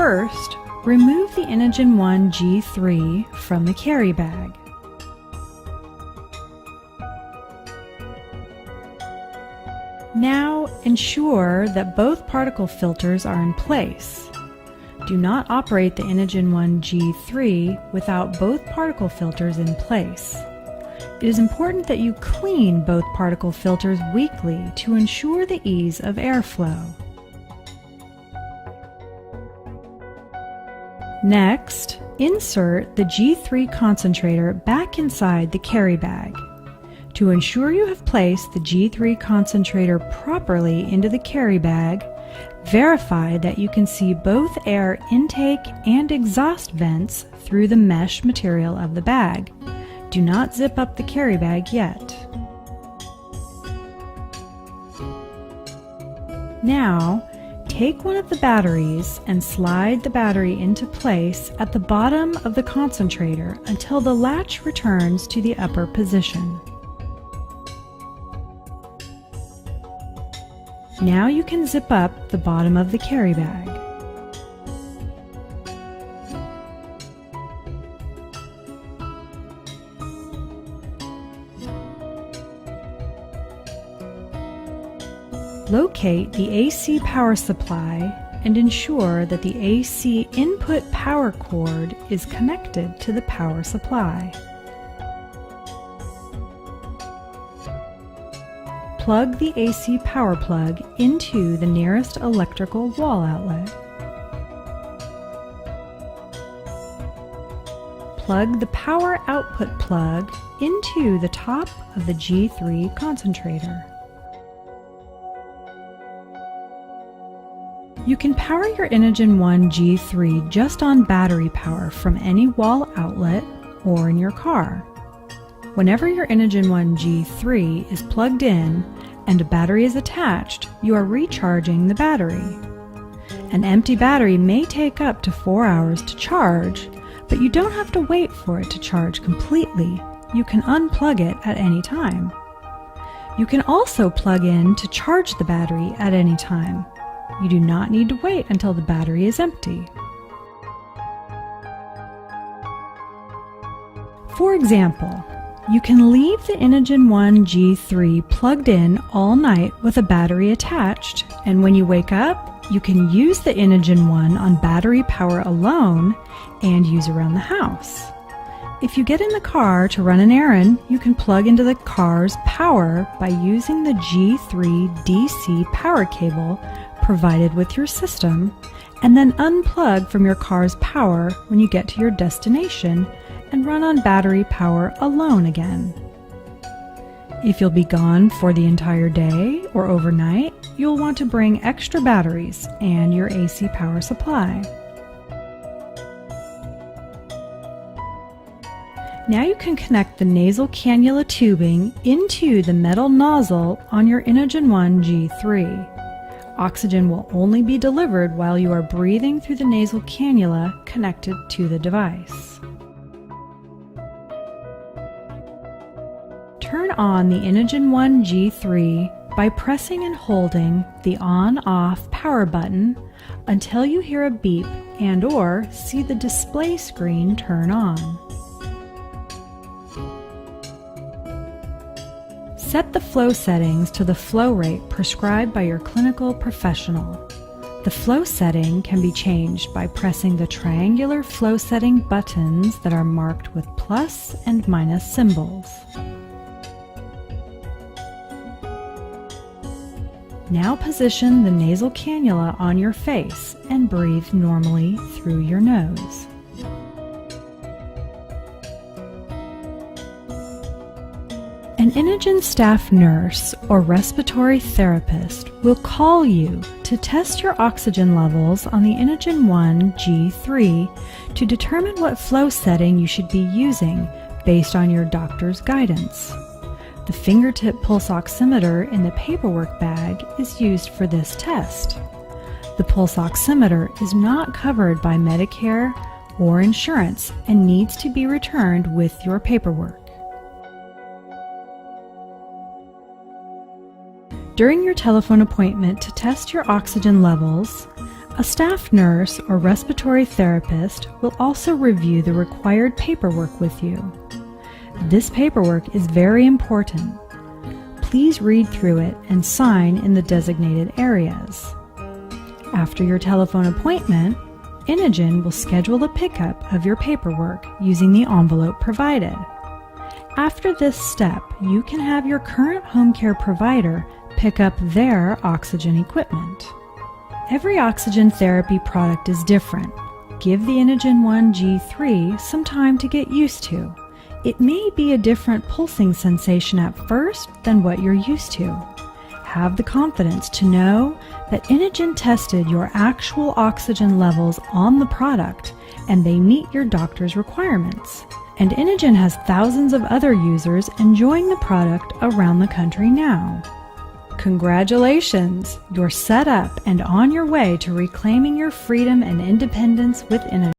First, remove the Inogen 1 G3 from the carry bag. Now ensure that both particle filters are in place. Do not operate the Inogen 1 G3 without both particle filters in place. It is important that you clean both particle filters weekly to ensure the ease of airflow. Next, insert the G3 concentrator back inside the carry bag. To ensure you have placed the G3 concentrator properly into the carry bag, verify that you can see both air intake and exhaust vents through the mesh material of the bag. Do not zip up the carry bag yet. Now, take one of the batteries and slide the battery into place at the bottom of the concentrator until the latch returns to the upper position. Now you can zip up the bottom of the carry bag. Locate the AC power supply and ensure that the AC input power cord is connected to the power supply. Plug the AC power plug into the nearest electrical wall outlet. Plug the power output plug into the top of the G3 concentrator. You can power your Inogen 1 G3 just on battery power from any wall outlet or in your car. Whenever your Inogen 1 G3 is plugged in and a battery is attached, you are recharging the battery. An empty battery may take up to 4 hours to charge, but you don't have to wait for it to charge completely. You can unplug it at any time. You can also plug in to charge the battery at any time. You do not need to wait until the battery is empty. For example, you can leave the Inogen 1 G3 plugged in all night with a battery attached, and when you wake up, you can use the Inogen 1 on battery power alone and use around the house. If you get in the car to run an errand, you can plug into the car's power by using the G3 DC power cable provided with your system, and then unplug from your car's power when you get to your destination and run on battery power alone again. If you'll be gone for the entire day or overnight, you'll want to bring extra batteries and your AC power supply. Now you can connect the nasal cannula tubing into the metal nozzle on your Inogen 1 G3. Oxygen will only be delivered while you are breathing through the nasal cannula connected to the device. Turn on the Inogen 1 G3 by pressing and holding the on-off power button until you hear a beep and/or see the display screen turn on. Set the flow settings to the flow rate prescribed by your clinical professional. The flow setting can be changed by pressing the triangular flow setting buttons that are marked with plus and minus symbols. Now position the nasal cannula on your face and breathe normally through your nose. An Inogen staff nurse or respiratory therapist will call you to test your oxygen levels on the Inogen 1 G3 to determine what flow setting you should be using based on your doctor's guidance. The fingertip pulse oximeter in the paperwork bag is used for this test. The pulse oximeter is not covered by Medicare or insurance and needs to be returned with your paperwork. During your telephone appointment to test your oxygen levels, A staff nurse or respiratory therapist will also review the required paperwork with you. This paperwork is very important. Please read through it and sign in the designated areas. After your telephone appointment, Inogen will schedule a pickup of your paperwork using the envelope provided. After this step, you can have your current home care provider pick up their oxygen equipment. Every oxygen therapy product is different. Give the Inogen 1 G3 some time to get used to. It may be a different pulsing sensation at first than what you're used to. Have the confidence to know that Inogen tested your actual oxygen levels on the product and they meet your doctor's requirements. And Inogen has thousands of other users enjoying the product around the country now. Congratulations! You're set up and on your way to reclaiming your freedom and independence with Inogen.